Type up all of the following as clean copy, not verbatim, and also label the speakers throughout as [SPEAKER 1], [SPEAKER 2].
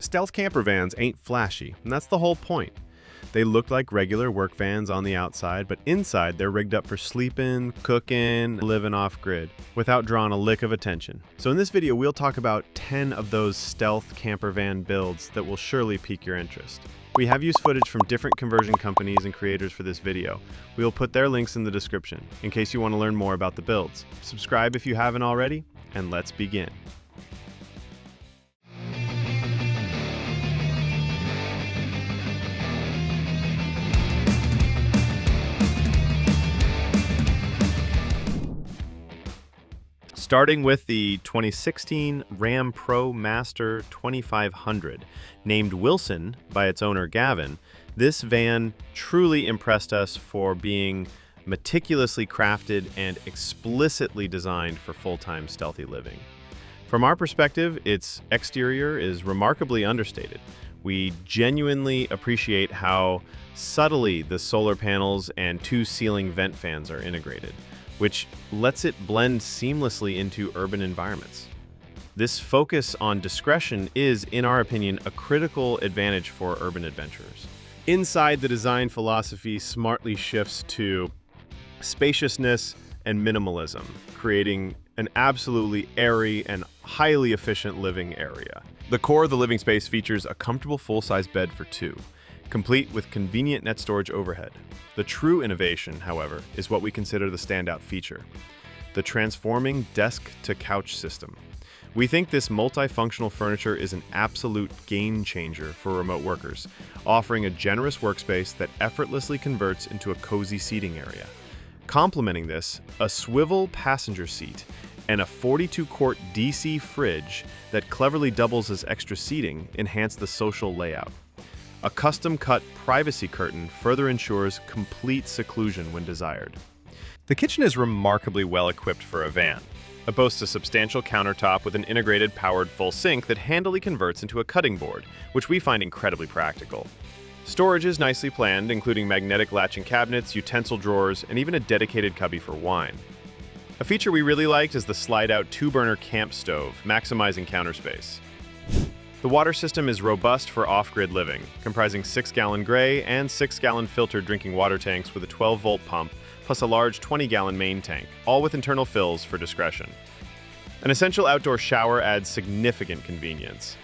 [SPEAKER 1] Stealth camper vans ain't flashy, and that's the whole point. They look like regular work vans on the outside, but inside they're rigged up for sleeping, cooking, living off-grid, without drawing a lick of attention. So in this video, we'll talk about 10 of those stealth camper van builds that will surely pique your interest. We have used footage from different conversion companies and creators for this video. We will put their links in the description, in case you want to learn more about the builds. Subscribe if you haven't already, and let's begin. Starting with the 2016 RAM Promaster 2500. Named Wilson by its owner Gavin, this van truly impressed us for being meticulously crafted and explicitly designed for full-time stealthy living. From our perspective, its exterior is remarkably understated. We genuinely appreciate how subtly the solar panels and two ceiling vent fans are integrated, which lets it blend seamlessly into urban environments. This focus on discretion is, in our opinion, a critical advantage for urban adventurers. Inside, the design philosophy smartly shifts to spaciousness and minimalism, creating an absolutely airy and highly efficient living area. The core of the living space features a comfortable full-size bed for two, complete with convenient net storage overhead. The true innovation, however, is what we consider the standout feature: the transforming desk-to-couch system. We think this multifunctional furniture is an absolute game changer for remote workers, offering a generous workspace that effortlessly converts into a cozy seating area. Complementing this, a swivel passenger seat and a 42-quart DC fridge that cleverly doubles as extra seating enhance the social layout. A custom-cut privacy curtain further ensures complete seclusion when desired. The kitchen is remarkably well equipped for a van. It boasts a substantial countertop with an integrated powered full sink that handily converts into a cutting board, which we find incredibly practical. Storage is nicely planned, including magnetic latching cabinets, utensil drawers, and even a dedicated cubby for wine. A feature we really liked is the slide-out 2-burner camp stove, maximizing counter space. The water system is robust for off-grid living, comprising 6-gallon gray and 6-gallon filtered drinking water tanks with a 12-volt pump, plus a large 20-gallon main tank, all with internal fills for discretion. An essential outdoor shower adds significant convenience.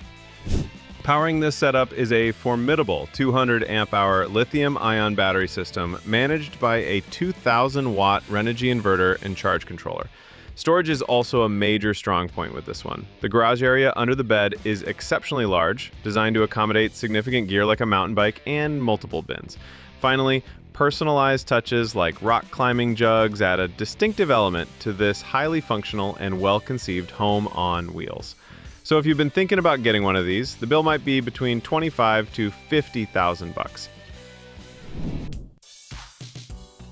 [SPEAKER 1] Powering this setup is a formidable 200 amp-hour lithium-ion battery system managed by a 2,000-watt Renogy inverter and charge controller. Storage is also a major strong point with this one. The garage area under the bed is exceptionally large, designed to accommodate significant gear like a mountain bike and multiple bins. Finally, personalized touches like rock climbing jugs add a distinctive element to this highly functional and well-conceived home on wheels. So if you've been thinking about getting one of these, the bill might be between $25,000 to $50,000.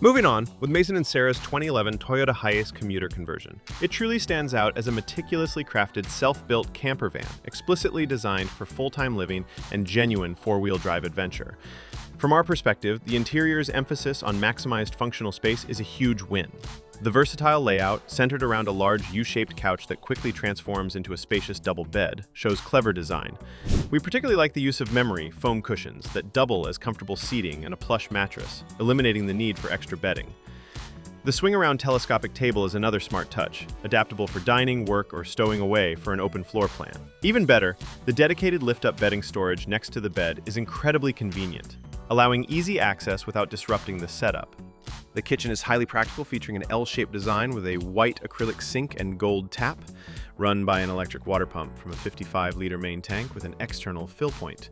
[SPEAKER 1] Moving on, with Mason & Sarah's 2011 Toyota HiAce commuter conversion. It truly stands out as a meticulously crafted, self-built camper van, explicitly designed for full-time living and genuine four-wheel drive adventure. From our perspective, the interior's emphasis on maximized functional space is a huge win. The versatile layout, centered around a large U-shaped couch that quickly transforms into a spacious double bed, shows clever design. We particularly like the use of memory foam cushions that double as comfortable seating and a plush mattress, eliminating the need for extra bedding. The swing-around telescopic table is another smart touch, adaptable for dining, work, or stowing away for an open floor plan. Even better, the dedicated lift-up bedding storage next to the bed is incredibly convenient, allowing easy access without disrupting the setup. The kitchen is highly practical, featuring an L-shaped design with a white acrylic sink and gold tap, run by an electric water pump from a 55-liter main tank with an external fill point.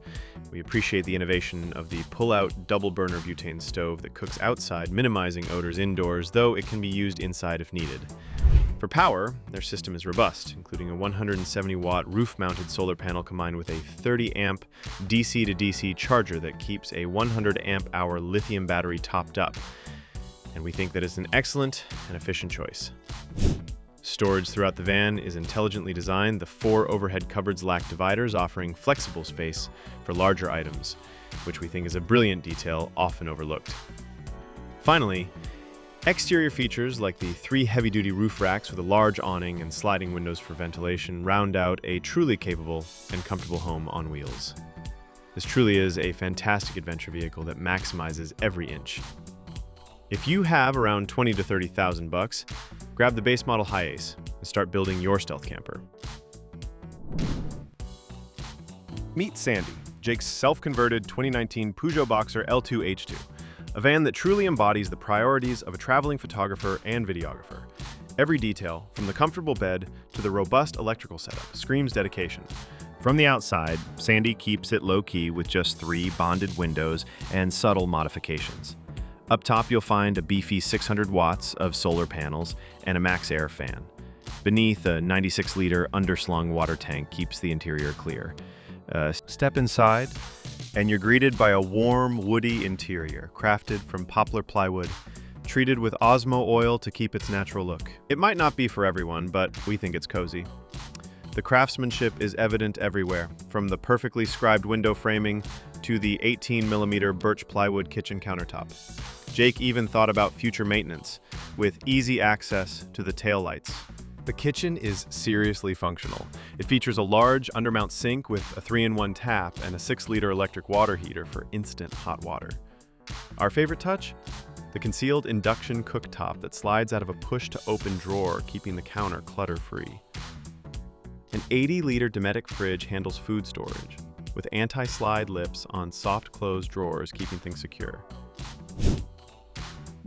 [SPEAKER 1] We appreciate the innovation of the pull-out double-burner butane stove that cooks outside, minimizing odors indoors, though it can be used inside if needed. For power, their system is robust, including a 170-watt roof-mounted solar panel combined with a 30-amp DC-to-DC charger that keeps a 100-amp-hour lithium battery topped up. And we think that it's an excellent and efficient choice. Storage throughout the van is intelligently designed. The 4 overhead cupboards lack dividers, offering flexible space for larger items, which we think is a brilliant detail often overlooked. Finally, Exterior features like the 3 heavy-duty roof racks with a large awning and sliding windows for ventilation round out a truly capable and comfortable home on wheels. This truly is a fantastic adventure vehicle that maximizes every inch. If you have around 20 to 30,000 bucks, grab the base model HiAce and start building your stealth camper. Meet Sandy, Jake's self-converted 2019 Peugeot Boxer L2H2, a van that truly embodies the priorities of a traveling photographer and videographer. Every detail, from the comfortable bed to the robust electrical setup, screams dedication. From the outside, Sandy keeps it low-key with just 3 bonded windows and subtle modifications. Up top, you'll find a beefy 600 watts of solar panels and a max air fan. Beneath, a 96-liter underslung water tank keeps the interior clear. Step inside, and you're greeted by a warm, woody interior, crafted from poplar plywood, treated with Osmo oil to keep its natural look. It might not be for everyone, but we think it's cozy. The craftsmanship is evident everywhere, from the perfectly scribed window framing to the 18mm birch plywood kitchen countertop. Jake even thought about future maintenance, with easy access to the taillights. The kitchen is seriously functional. It features a large undermount sink with a 3-in-1 tap and a 6-liter electric water heater for instant hot water. Our favorite touch? The concealed induction cooktop that slides out of a push-to-open drawer, keeping the counter clutter-free. An 80-liter Dometic fridge handles food storage, with anti-slide lips on soft-closed drawers keeping things secure.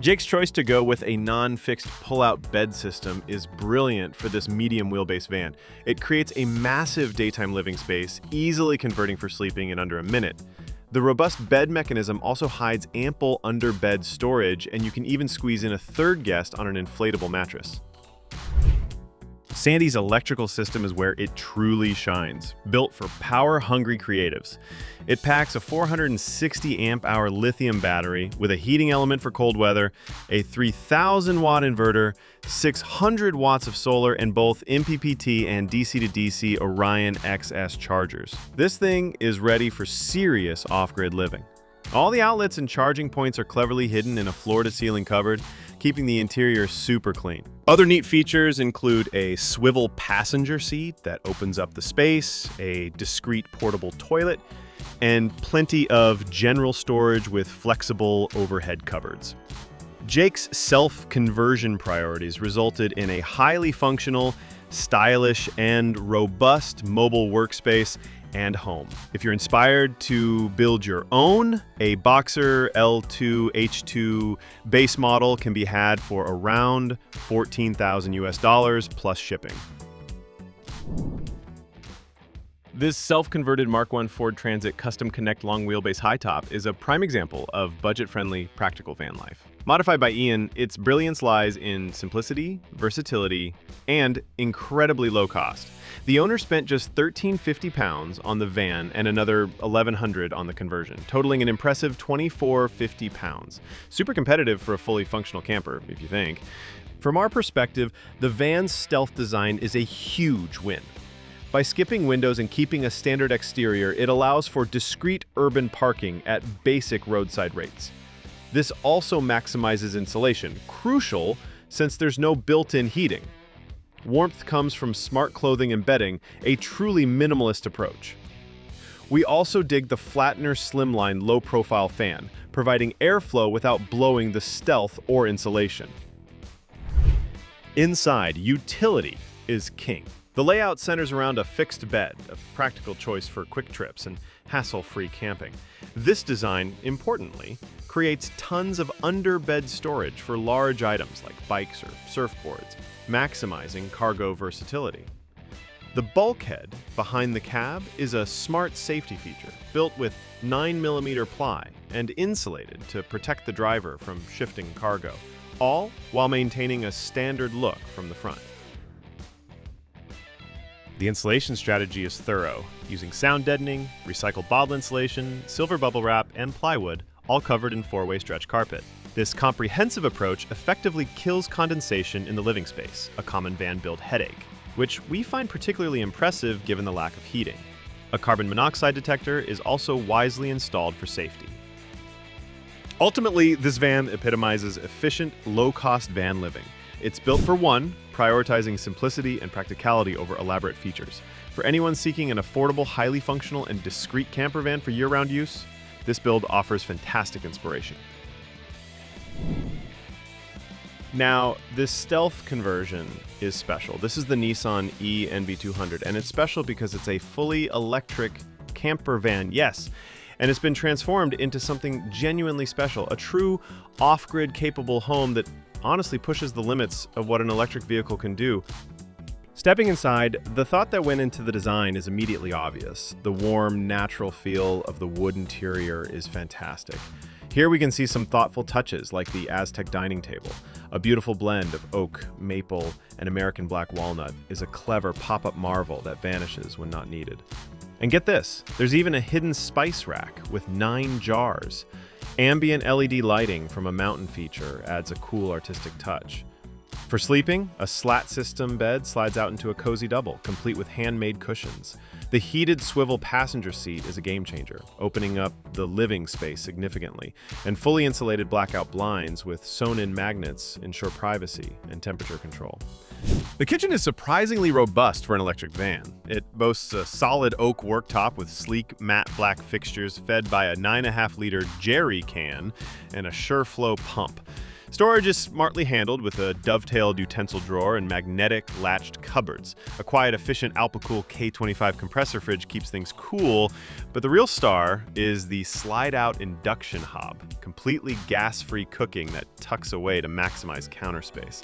[SPEAKER 1] Jake's choice to go with a non-fixed pull-out bed system is brilliant for this medium wheelbase van. It creates a massive daytime living space, easily converting for sleeping in under a minute. The robust bed mechanism also hides ample under-bed storage, and you can even squeeze in a third guest on an inflatable mattress. Sandy's electrical system is where it truly shines, built for power-hungry creatives. It packs a 460 amp-hour lithium battery with a heating element for cold weather, a 3,000-watt inverter, 600 watts of solar, and both MPPT and DC-to-DC Orion XS chargers. This thing is ready for serious off-grid living. All the outlets and charging points are cleverly hidden in a floor-to-ceiling cupboard, keeping the interior super clean. Other neat features include a swivel passenger seat that opens up the space, a discreet portable toilet, and plenty of general storage with flexible overhead cupboards. Jake's self-conversion priorities resulted in a highly functional, stylish, and robust mobile workspace and home. If you're inspired to build your own, a Boxer L2H2 base model can be had for around $14,000 plus shipping. This self-converted Mark I Ford Transit Custom Connect long wheelbase high top is a prime example of budget-friendly, practical van life. Modified by Ian, its brilliance lies in simplicity, versatility, and incredibly low cost. The owner spent just £1,350 on the van and another $1,100 on the conversion, totaling an impressive £2,450. Super competitive for a fully functional camper, if you think. From our perspective, the van's stealth design is a huge win. By skipping windows and keeping a standard exterior, it allows for discreet urban parking at basic roadside rates. This also maximizes insulation, crucial since there's no built-in heating. Warmth comes from smart clothing and bedding, a truly minimalist approach. We also dig the Flatner Slimline low-profile fan, providing airflow without blowing the stealth or insulation. Inside, utility is king. The layout centers around a fixed bed, a practical choice for quick trips and hassle-free camping. This design, importantly, creates tons of under-bed storage for large items like bikes or surfboards, maximizing cargo versatility. The bulkhead behind the cab is a smart safety feature built with 9mm ply and insulated to protect the driver from shifting cargo, all while maintaining a standard look from the front. The insulation strategy is thorough, using sound deadening, recycled bottle insulation, silver bubble wrap, and plywood, all covered in 4-way stretch carpet. This comprehensive approach effectively kills condensation in the living space, a common van build headache, which we find particularly impressive given the lack of heating. A carbon monoxide detector is also wisely installed for safety. Ultimately, this van epitomizes efficient, low-cost van living. It's built for one, prioritizing simplicity and practicality over elaborate features. For anyone seeking an affordable, highly functional, and discreet camper van for year-round use, this build offers fantastic inspiration. Now, this stealth conversion is special. This is the Nissan E-NV200, and it's special because it's a fully electric camper van, yes. And it's been transformed into something genuinely special, a true off-grid capable home that honestly pushes the limits of what an electric vehicle can do. Stepping inside, the thought that went into the design is immediately obvious. The warm, natural feel of the wood interior is fantastic. Here we can see some thoughtful touches like the Aztec dining table. A beautiful blend of oak, maple, and American black walnut is a clever pop-up marvel that vanishes when not needed. And get this, there's even a hidden spice rack with 9 jars. Ambient LED lighting from a mountain feature adds a cool artistic touch. For sleeping, a slat system bed slides out into a cozy double, complete with handmade cushions. The heated swivel passenger seat is a game changer, opening up the living space significantly, and fully insulated blackout blinds with sewn-in magnets ensure privacy and temperature control. The kitchen is surprisingly robust for an electric van. It boasts a solid oak worktop with sleek, matte black fixtures fed by a 9.5-liter jerry can and a SureFlow pump. Storage is smartly handled with a dovetailed utensil drawer and magnetic latched cupboards. A quiet, efficient Alpacool K25 compressor fridge keeps things cool, but the real star is the slide-out induction hob, completely gas-free cooking that tucks away to maximize counter space.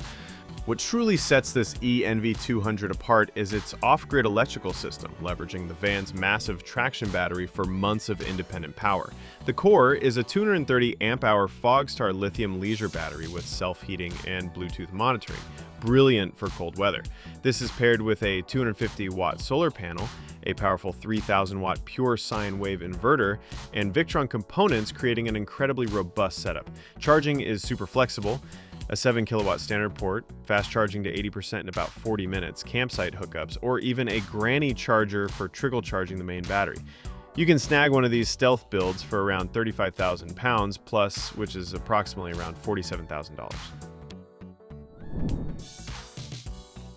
[SPEAKER 1] What truly sets this E-NV200 apart is its off-grid electrical system, leveraging the van's massive traction battery for months of independent power. The core is a 230 amp-hour Fogstar lithium leisure battery with self-heating and Bluetooth monitoring, brilliant for cold weather. This is paired with a 250-watt solar panel, a powerful 3,000-watt pure sine wave inverter, and Victron components, creating an incredibly robust setup. Charging is super flexible. A 7-kilowatt standard port, fast charging to 80% in about 40 minutes, campsite hookups, or even a granny charger for trickle charging the main battery. You can snag one of these stealth builds for around 35,000 pounds plus, which is approximately around $47,000.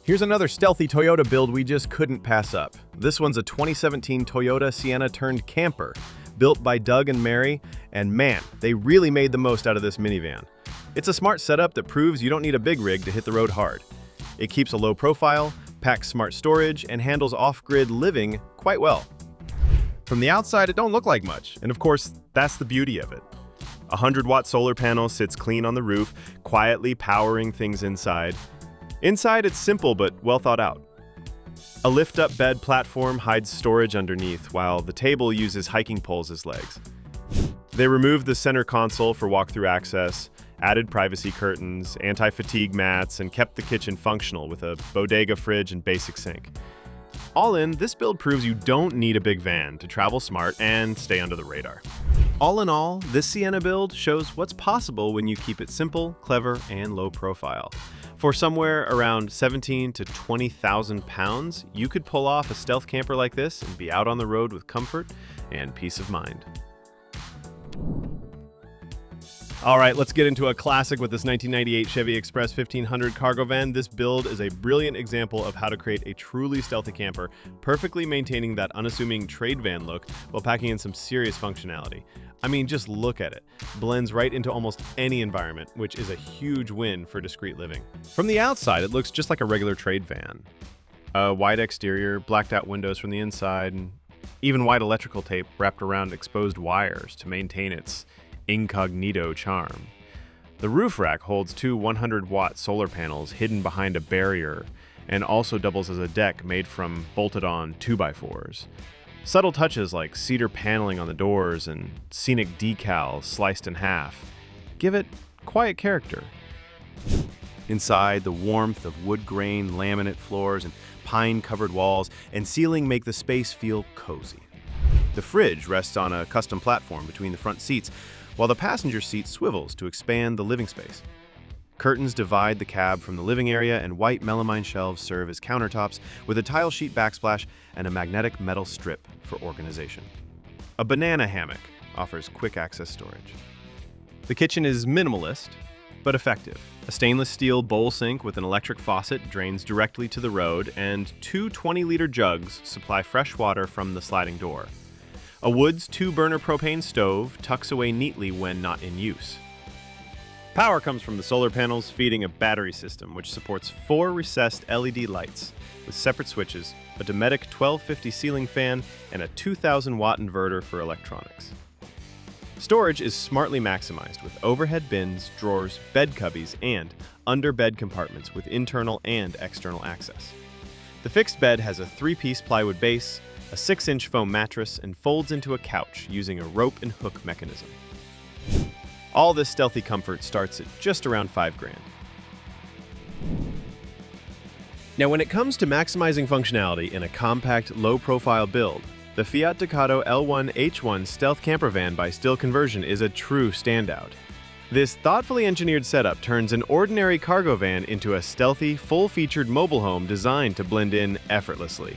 [SPEAKER 1] Here's another stealthy Toyota build we just couldn't pass up. This one's a 2017 Toyota Sienna turned camper, built by Doug and Mary, and man, they really made the most out of this minivan. It's a smart setup that proves you don't need a big rig to hit the road hard. It keeps a low profile, packs smart storage, and handles off-grid living quite well. From the outside, it don't look like much, and of course, that's the beauty of it. A 100-watt solar panel sits clean on the roof, quietly powering things inside. Inside, it's simple but well thought out. A lift-up bed platform hides storage underneath, while the table uses hiking poles as legs. They removed the center console for walk-through access, added privacy curtains, anti-fatigue mats, and kept the kitchen functional with a bodega fridge and basic sink. All in, this build proves you don't need a big van to travel smart and stay under the radar. All in all, this Sienna build shows what's possible when you keep it simple, clever, and low profile. For somewhere around 17,000 to 20,000 pounds, you could pull off a stealth camper like this and be out on the road with comfort and peace of mind. All right, let's get into a classic with this 1998 Chevy Express 1500 cargo van. This build is a brilliant example of how to create a truly stealthy camper, perfectly maintaining that unassuming trade van look while packing in some serious functionality. I mean, just look at it. Blends right into almost any environment, which is a huge win for discreet living. From the outside, it looks just like a regular trade van. A wide exterior, blacked out windows from the inside, and even white electrical tape wrapped around exposed wires to maintain its incognito charm. The roof rack holds 2 100-watt solar panels hidden behind a barrier and also doubles as a deck made from bolted-on 2x4s. Subtle touches like cedar paneling on the doors and scenic decals sliced in half give it quiet character. Inside, the warmth of wood grain laminate floors and pine-covered walls and ceiling make the space feel cozy. The fridge rests on a custom platform between the front seats, while the passenger seat swivels to expand the living space. Curtains divide the cab from the living area, and white melamine shelves serve as countertops with a tile sheet backsplash and a magnetic metal strip for organization. A banana hammock offers quick access storage. The kitchen is minimalist, but effective. A stainless steel bowl sink with an electric faucet drains directly to the road, and two 20-liter jugs supply fresh water from the sliding door. A Wood's 2-burner propane stove tucks away neatly when not in use. Power comes from the solar panels, feeding a battery system which supports 4 recessed LED lights with separate switches, a Dometic 1250 ceiling fan, and a 2,000-watt inverter for electronics. Storage is smartly maximized with overhead bins, drawers, bed cubbies, and under-bed compartments with internal and external access. The fixed bed has a 3-piece plywood base, a 6-inch foam mattress, and folds into a couch using a rope and hook mechanism. All this stealthy comfort starts at just around $5,000. Now, when it comes to maximizing functionality in a compact, low-profile build, the Fiat Ducato L1H1 stealth campervan by Stihl Conversion is a true standout. This thoughtfully engineered setup turns an ordinary cargo van into a stealthy, full-featured mobile home designed to blend in effortlessly.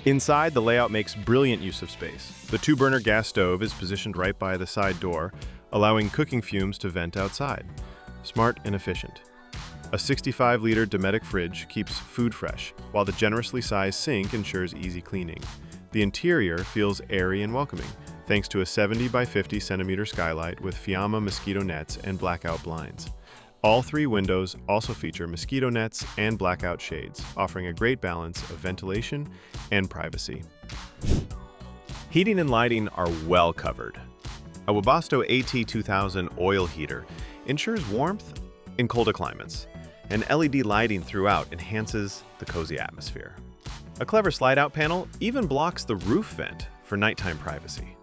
[SPEAKER 1] Inside, the layout makes brilliant use of space. The 2-burner gas stove is positioned right by the side door, allowing cooking fumes to vent outside. Smart and efficient. A 65-liter Dometic fridge keeps food fresh, while the generously sized sink ensures easy cleaning. The interior feels airy and welcoming, thanks to a 70 by 50 centimeter skylight with Fiamma mosquito nets and blackout blinds. All 3 windows also feature mosquito nets and blackout shades, offering a great balance of ventilation and privacy. Heating and lighting are well covered. A Webasto AT2000 oil heater ensures warmth in colder climates, and LED lighting throughout enhances the cozy atmosphere. A clever slide-out panel even blocks the roof vent for nighttime privacy.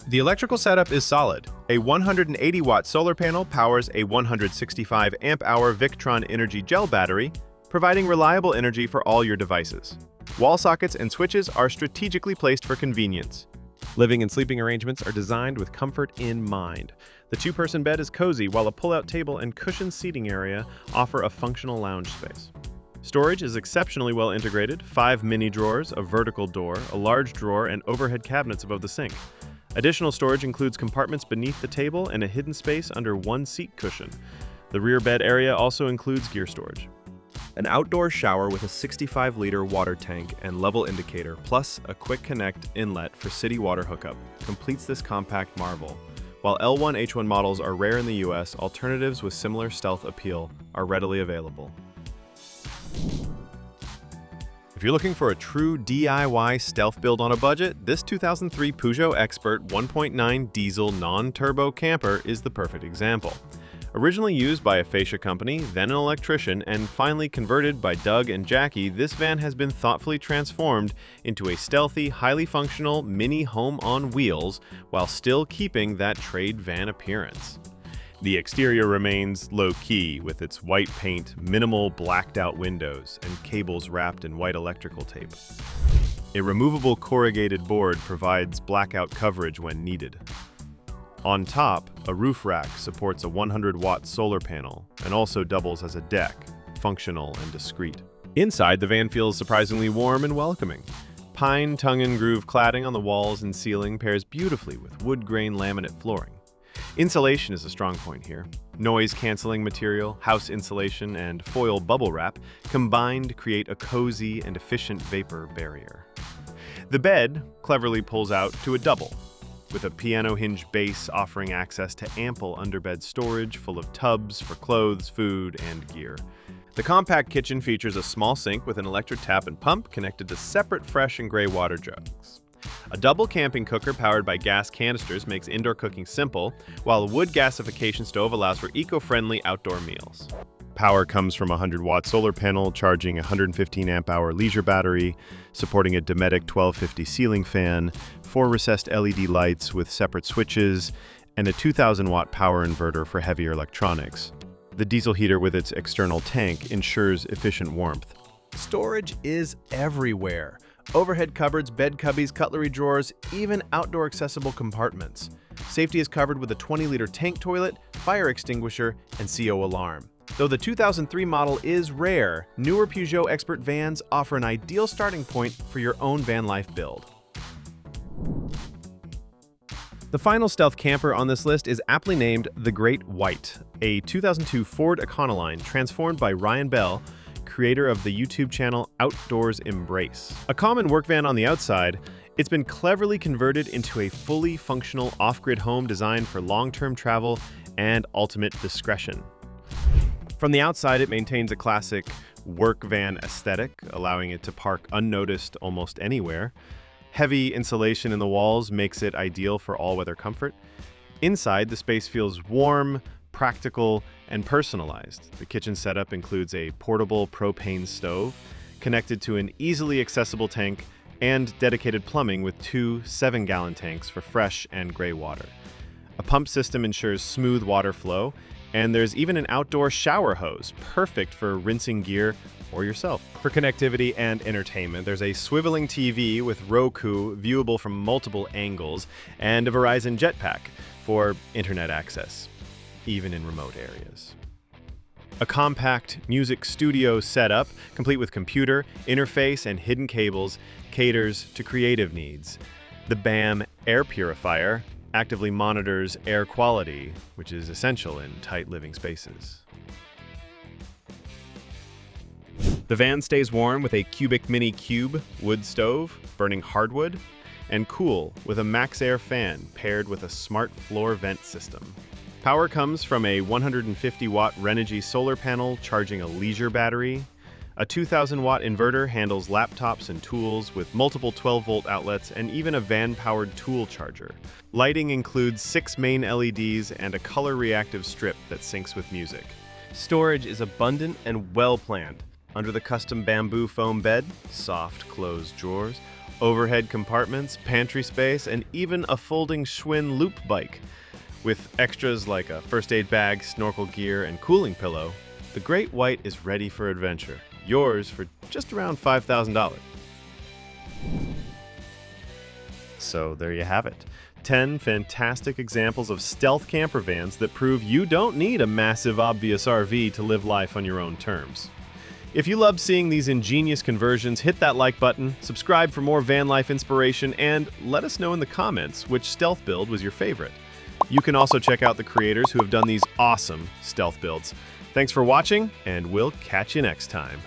[SPEAKER 1] The electrical setup is solid. A 180-watt solar panel powers a 165 amp-hour Victron Energy gel battery, providing reliable energy for all your devices. Wall sockets and switches are strategically placed for convenience. Living and sleeping arrangements are designed with comfort in mind. The 2-person bed is cozy, while a pull-out table and cushioned seating area offer a functional lounge space. Storage is exceptionally well integrated: 5 mini drawers, a vertical door, a large drawer, and overhead cabinets above the sink. Additional storage includes compartments beneath the table and a hidden space under one seat cushion. The rear bed area also includes gear storage. An outdoor shower with a 65-liter water tank and level indicator, plus a quick connect inlet for city water hookup, completes this compact marvel. While L1H1 models are rare in the US, alternatives with similar stealth appeal are readily available. If you're looking for a true DIY stealth build on a budget, this 2003 Peugeot Expert 1.9 diesel non-turbo camper is the perfect example. Originally used by a fascia company, then an electrician, and finally converted by Doug and Jackie, this van has been thoughtfully transformed into a stealthy, highly functional mini home on wheels while still keeping that trade van appearance. The exterior remains low-key with its white paint, minimal blacked-out windows, and cables wrapped in white electrical tape. A removable corrugated board provides blackout coverage when needed. On top, a roof rack supports a 100-watt solar panel and also doubles as a deck, functional and discreet. Inside, the van feels surprisingly warm and welcoming. Pine tongue-and-groove cladding on the walls and ceiling pairs beautifully with wood-grain laminate flooring. Insulation is a strong point here. Noise-canceling material, house insulation, and foil bubble wrap combined create a cozy and efficient vapor barrier. The bed cleverly pulls out to a double, with a piano hinge base offering access to ample underbed storage full of tubs for clothes, food, and gear. The compact kitchen features a small sink with an electric tap and pump connected to separate fresh and gray water jugs. A double camping cooker powered by gas canisters makes indoor cooking simple, while a wood gasification stove allows for eco-friendly outdoor meals. Power comes from a 100-watt solar panel charging a 115 amp-hour leisure battery, supporting a Dometic 1250 ceiling fan, 4 recessed LED lights with separate switches, and a 2,000-watt power inverter for heavier electronics. The diesel heater with its external tank ensures efficient warmth. Storage is everywhere. Overhead cupboards, bed cubbies, cutlery drawers, even outdoor accessible compartments. Safety is covered with a 20-liter tank toilet, fire extinguisher, and CO alarm. Though the 2003 model is rare, newer Peugeot Expert vans offer an ideal starting point for your own van life build. The final stealth camper on this list is aptly named the Great White, a 2002 Ford Econoline transformed by Ryan Bell, creator of the YouTube channel Outdoors Embrace. A common work van on the outside, it's been cleverly converted into a fully functional off-grid home designed for long-term travel and ultimate discretion. From the outside, it maintains a classic work van aesthetic, allowing it to park unnoticed almost anywhere. Heavy insulation in the walls makes it ideal for all-weather comfort. Inside, the space feels warm, practical, and personalized. The kitchen setup includes a portable propane stove connected to an easily accessible tank and dedicated plumbing with two 7-gallon tanks for fresh and gray water. A pump system ensures smooth water flow, and there's even an outdoor shower hose, perfect for rinsing gear or yourself. For connectivity and entertainment, there's a swiveling TV with Roku viewable from multiple angles, and a Verizon Jetpack for internet access, even in remote areas. A compact music studio setup, complete with computer, interface, and hidden cables, caters to creative needs. The BAM air purifier actively monitors air quality, which is essential in tight living spaces. The van stays warm with a cubic mini cube wood stove, burning hardwood, and cool with a MaxxAir fan paired with a smart floor vent system. Power comes from a 150-watt Renogy solar panel charging a leisure battery. A 2,000-watt inverter handles laptops and tools with multiple 12-volt outlets and even a van-powered tool charger. Lighting includes 6 main LEDs and a color-reactive strip that syncs with music. Storage is abundant and well-planned. Under the custom bamboo foam bed, soft closed drawers, overhead compartments, pantry space, and even a folding Schwinn loop bike. With extras like a first aid bag, snorkel gear, and cooling pillow, the Great White is ready for adventure. Yours for just around $5,000. So there you have it. 10 fantastic examples of stealth camper vans that prove you don't need a massive, obvious RV to live life on your own terms. If you love seeing these ingenious conversions, hit that like button, subscribe for more van life inspiration, and let us know in the comments which stealth build was your favorite. You can also check out the creators who have done these awesome stealth builds. Thanks for watching, and we'll catch you next time.